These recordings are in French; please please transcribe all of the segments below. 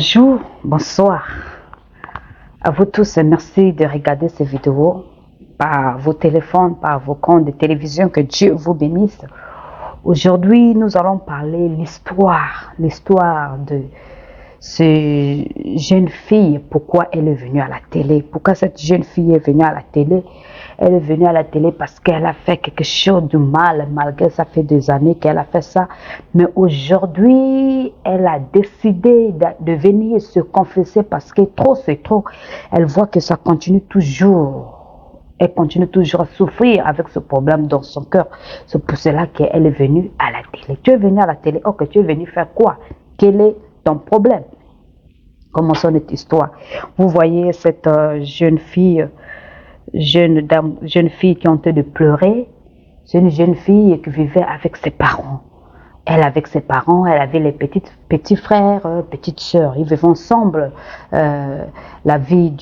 Bonjour, bonsoir à vous tous et merci de regarder ces vidéos par vos téléphones, par vos comptes de télévision. Que Dieu vous bénisse. Aujourd'hui, nous allons parler l'histoire de cette jeune fille, pourquoi elle est venue à la télé. Pourquoi cette jeune fille est venue à la télé? Elle est venue à la télé parce qu'elle a fait quelque chose de mal, malgré ça fait des années qu'elle a fait ça. Mais aujourd'hui, elle a décidé de venir se confesser parce que trop c'est trop. Elle voit que ça continue toujours. Elle continue toujours à souffrir avec ce problème dans son cœur. C'est pour cela qu'elle est venue à la télé. Tu es venu à la télé, ok, tu es venu faire quoi? Quel est ton problème? Commençons notre histoire. Vous voyez cette jeune fille qui est en train de pleurer. C'est une jeune fille qui vivait avec ses parents. Elle avec ses parents, elle avait les petits frères, petites sœurs. Ils vivaient ensemble la vie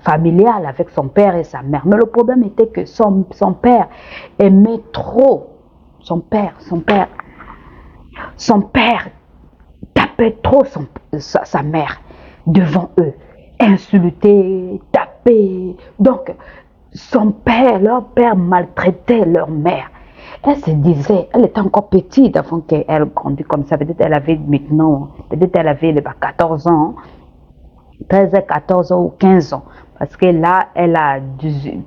familiale avec son père et sa mère. Mais le problème était que son père aimait trop son père tapait trop sa mère devant eux, insultait, tapait. Donc, leur père maltraitait leur mère. Elle se disait, elle était encore petite avant qu'elle grandisse comme ça. Peut-être elle avait maintenant, peut-être elle avait 14 ans, 13 à 14 ans ou 15 ans. Parce que là, elle a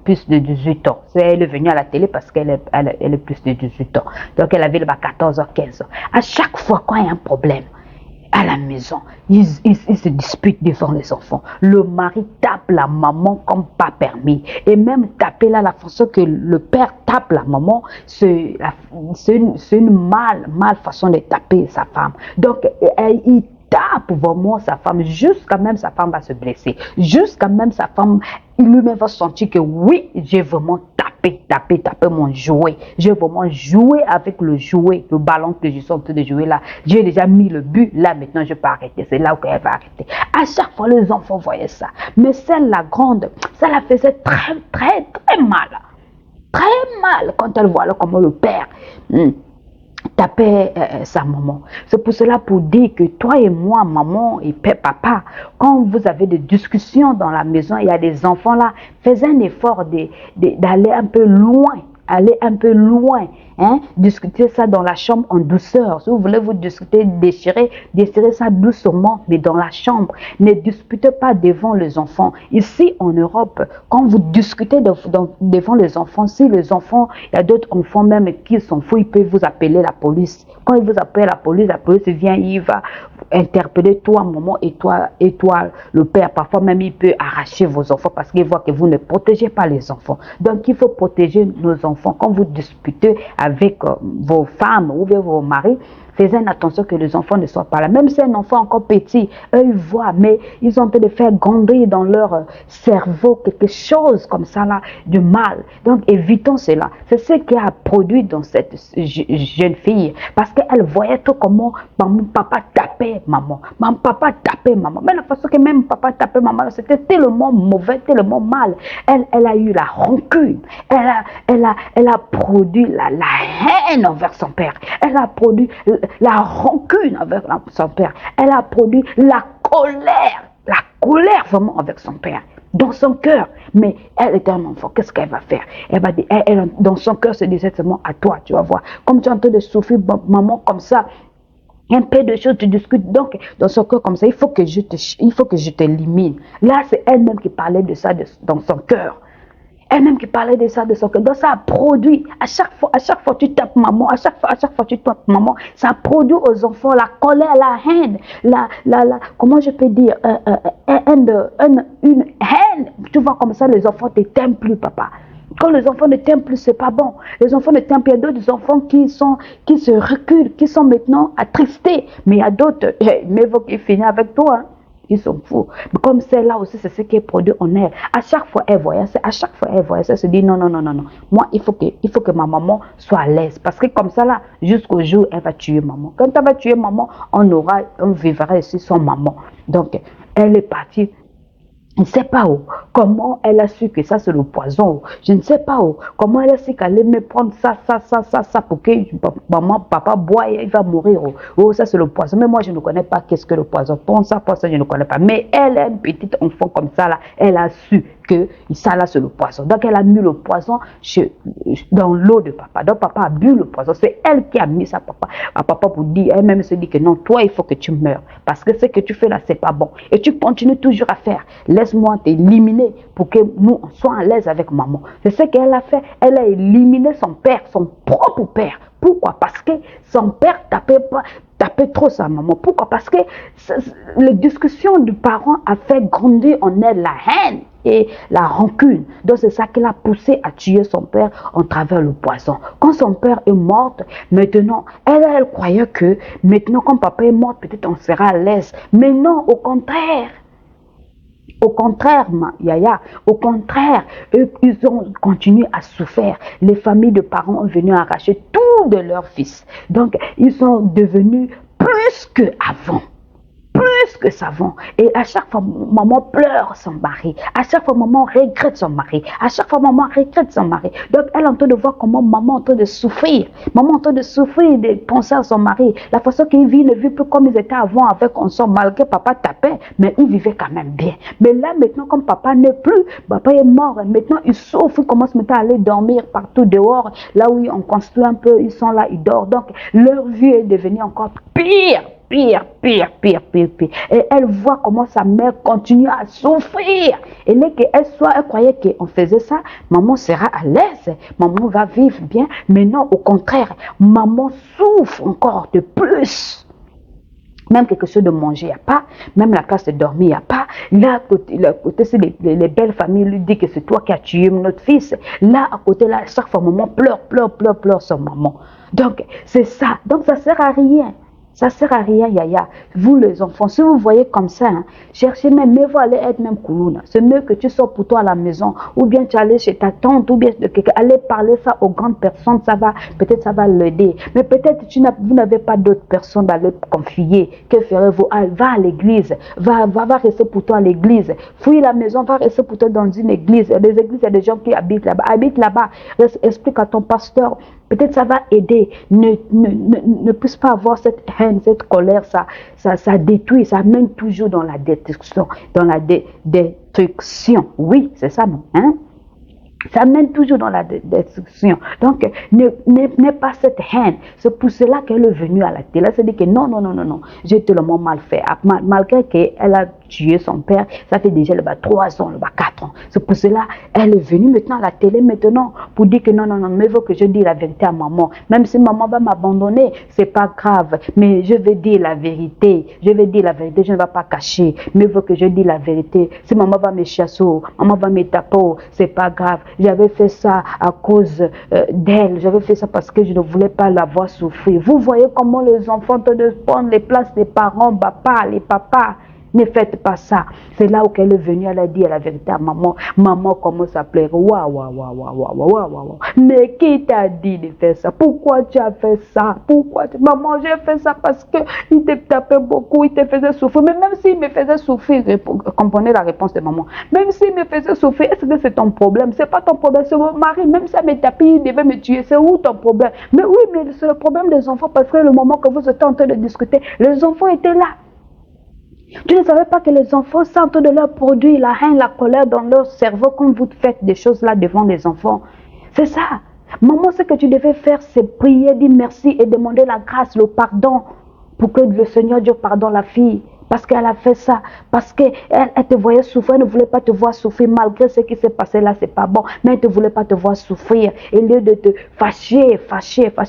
plus de 18 ans. Elle est venue à la télé parce qu'elle est plus de 18 ans. Donc elle avait 14 ans, 15 ans. À chaque fois quand il y a un problème, à la maison, ils se disputent devant les enfants. Le mari tape la maman comme pas permis. Et même taper là, la façon que le père tape la maman, c'est une mal façon de taper sa femme. Donc, il tape vraiment sa femme, jusqu'à même sa femme va se blesser. Jusqu'à même sa femme, il lui-même va sentir que oui, j'ai vraiment tapé mon jouet. J'ai vraiment joué avec le jouet, le ballon que je suis en train de jouer là. J'ai déjà mis le but, là maintenant je peux arrêter. C'est là où elle va arrêter. À chaque fois, les enfants voyaient ça. Mais celle, la grande, ça la faisait très mal. Très mal quand elle voyait comment le père tapait sa maman. C'est pour cela, pour dire que toi et moi, maman et papa, quand vous avez des discussions dans la maison, il y a des enfants là, faites un effort d'aller un peu loin. Aller un peu loin, hein? Discuter ça dans la chambre en douceur. Si vous voulez vous discuter, déchirer ça doucement, mais dans la chambre. Ne disputez pas devant les enfants. Ici en Europe, quand vous discutez devant les enfants, si les enfants, il y a d'autres enfants même qui s'en foutent, ils peuvent vous appeler la police. Quand ils vous appellent la police vient, il va interpeller toi, maman, et toi, le père. Parfois même, il peut arracher vos enfants parce qu'il voit que vous ne protégez pas les enfants. Donc, il faut protéger nos enfants. Quand vous disputez avec vos femmes ou bien vos maris, faites attention que les enfants ne soient pas là. Même si un enfant encore petit, eux, ils voient, mais ils ont envie de faire grandir dans leur cerveau quelque chose comme ça, là, de mal. Donc, évitons cela. C'est ce qui a produit dans cette jeune fille. Parce qu'elle voyait tout comment maman, papa tapait maman. Papa tapait maman. Mais la façon que même papa tapait maman, c'était tellement mauvais, tellement mal. Elle a eu la rancune. Elle a produit la haine envers son père. Elle a produit la rancune envers son père. Elle a produit la colère vraiment avec son père. Dans son cœur. Mais elle était un enfant. Qu'est-ce qu'elle va faire? Elle va dire, dans son cœur, se disait seulement à toi, tu vas voir. Comme tu es en train de souffrir, maman, comme ça, un peu de choses, tu discutes. Donc, dans son cœur comme ça, il faut que je t'élimine. Là, c'est elle-même qui parlait de ça dans son cœur. Elle-même qui parlait de ça de son cœur. Donc, ça a produit, à chaque fois tu tapes maman, à chaque fois tu tapes maman, ça produit aux enfants la colère, la haine, comment je peux dire, une haine. Tu vois comme ça, les enfants ne t'aiment plus, papa. Quand les enfants ne t'aiment plus, c'est pas bon. Les enfants ne t'aiment plus. Il y a d'autres enfants qui se reculent, qui sont maintenant attristés. Mais il y a d'autres, mais il faut qu'ils finissent avec toi. Hein. Ils sont fous. Mais comme celle-là aussi, c'est ce qui est produit en elle. À chaque fois, elle voyait ça. À chaque fois, elle voyait ça. Elle se dit non. Moi, il faut que ma maman soit à l'aise. Parce que comme ça, là, jusqu'au jour, elle va tuer maman. Quand elle va tuer maman, on vivra ici sans maman. Donc, elle est partie. Je ne sais pas où. Comment elle a su que ça c'est le poison. Je ne sais pas où. Comment elle a su qu'elle allait me prendre ça pour que maman, papa boit et il va mourir. Oh, ça c'est le poison. Mais moi je ne connais pas qu'est-ce que le poison. Pour ça, je ne connais pas. Mais elle est une petite enfant comme ça là. Elle a su que ça là c'est le poison. Donc elle a mis le poison dans l'eau de papa. Donc papa a bu le poison. C'est elle qui a mis ça à papa pour dire, elle-même se dit que non, toi il faut que tu meurs. Parce que ce que tu fais là c'est pas bon. Et tu continues toujours à faire. Laisse-moi t'éliminer pour que nous soyons à l'aise avec maman. C'est ce qu'elle a fait. Elle a éliminé son père, son propre père. Pourquoi? Parce que son père tapait trop sa maman. Pourquoi? Parce que les discussions du parent a fait grandir en elle la haine et la rancune. Donc c'est ça qui l'a poussé à tuer son père en travers le poison. Quand son père est mort, maintenant, elle croyait que maintenant, quand papa est mort, peut-être on sera à l'aise. Mais non, au contraire. Au contraire, Yaya, au contraire, eux, ils ont continué à souffrir. Les familles de parents ont venu arracher tout de leurs fils. Donc, ils sont devenus plus qu'avant. Plus que savant. Et à chaque fois, maman pleure son mari. À chaque fois, maman regrette son mari. À chaque fois, maman regrette son mari. Donc, elle est en train de voir comment maman est en train de souffrir. Maman est en train de souffrir, de penser à son mari. La façon qu'il vit ne vit plus comme ils étaient avant avec son malgré papa tapait, mais ils vivaient quand même bien. Mais là, maintenant, comme papa n'est plus, papa est mort. Maintenant, ils souffrent, ils commencent maintenant à aller dormir partout dehors. Là où on construit un peu, ils sont là, ils dorment. Donc, leur vie est devenue encore pire. Pire. Et elle voit comment sa mère continue à souffrir. Et là qu'elle elle croyait qu'on faisait ça, maman sera à l'aise, maman va vivre bien. Mais non, au contraire, maman souffre encore de plus. Même quelque chose de manger, il n'y a pas. Même la place de dormir, il n'y a pas. Là, à côté, c'est les belles familles lui disent que c'est toi qui as tué notre fils. Là, à côté, là, chaque fois, maman pleure sur maman. Donc, c'est ça. Donc, ça ne sert à rien. Ça ne sert à rien, Yaya. Vous, les enfants, si vous voyez comme ça, hein, cherchez même, mieux vaut aller être même Koulouna. C'est mieux que tu sors pour toi à la maison, ou bien tu allais chez ta tante, ou bien aller parler ça aux grandes personnes, peut-être ça va l'aider. Mais peut-être vous n'avez pas d'autres personnes à leur confier. Que ferez-vous? Va à l'église, va rester pour toi à l'église. Fouille la maison, va rester pour toi dans une église. Les églises, il y a des gens qui habitent là-bas. Habite là-bas, explique à ton pasteur. Peut-être ça va aider. Ne puisse pas avoir cette haine, cette colère, ça détruit, ça mène toujours dans la destruction, Oui, c'est ça, non? Hein? Ça mène toujours dans la destruction. Donc, n'aie pas cette haine. C'est pour cela qu'elle est venue à la télé. Elle s'est dit que non, j'ai tellement mal fait. Malgré qu'elle a tué son père, ça fait déjà 3 ans, 4 ans. C'est pour cela qu'elle est venue maintenant à la télé, maintenant, pour dire que non, mais il faut que je dise la vérité à maman. Même si maman va m'abandonner, c'est pas grave. Mais je vais dire la vérité. Je vais dire la vérité, je ne vais pas cacher. Mais il faut que je dise la vérité. Si maman va me chasser, maman va me taper, c'est pas grave. J'avais fait ça à cause d'elle. J'avais fait ça parce que je ne voulais pas la voir souffrir. Vous voyez comment les enfants de prendre les places des parents, les papas. Ne faites pas ça. C'est là où elle est venue, elle a dit la vérité à maman. Maman commence à pleurer. Waouh. Mais qui t'a dit de faire ça? Pourquoi tu as fait ça? Maman, j'ai fait ça parce qu'il te tapait beaucoup, il te faisait souffrir. Mais même s'il me faisait souffrir, comprenez la réponse de maman. Même s'il me faisait souffrir, est-ce que c'est ton problème? C'est pas ton problème, c'est mon mari. Même si elle me tapait, il devait me tuer. C'est où ton problème? Mais oui, mais c'est le problème des enfants parce que le moment que vous étiez en train de discuter, les enfants étaient là. Tu ne savais pas que les enfants sentent de leur produit la haine, la colère dans leur cerveau quand vous faites des choses là devant les enfants. C'est ça. Maman, ce que tu devais faire, c'est prier, dire merci et demander la grâce, le pardon pour que le Seigneur Dieu pardonne la fille. Parce qu'elle a fait ça, parce qu'elle te voyait souffrir, elle ne voulait pas te voir souffrir, malgré ce qui s'est passé là, c'est pas bon, mais elle ne voulait pas te voir souffrir, et au lieu de te fâcher,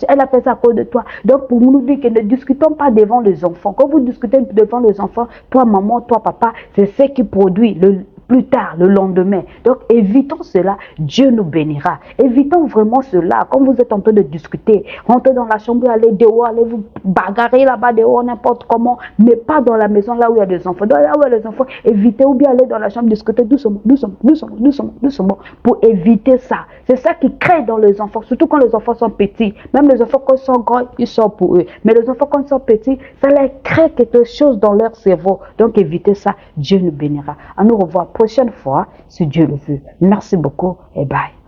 elle a fait ça à cause de toi. Donc pour nous dire que ne discutons pas devant les enfants. Quand vous discutez devant les enfants, toi maman, toi papa, c'est ce qui produit plus tard, le lendemain. Donc, évitons cela, Dieu nous bénira. Évitons vraiment cela. Quand vous êtes en train de discuter, rentrez dans la chambre, allez dehors, allez vous bagarrer là-bas dehors, n'importe comment, mais pas dans la maison là où il y a des enfants. Dans là où il y a des enfants, évitez ou bien aller dans la chambre discuter doucement, pour éviter ça. C'est ça qui crée dans les enfants, surtout quand les enfants sont petits. Même les enfants quand ils sont grands, ils sortent pour eux. Mais les enfants quand ils sont petits, ça leur crée quelque chose dans leur cerveau. Donc, évitez ça, Dieu nous bénira. À nous revoir. prochaine fois, si Dieu le veut. Merci beaucoup et bye.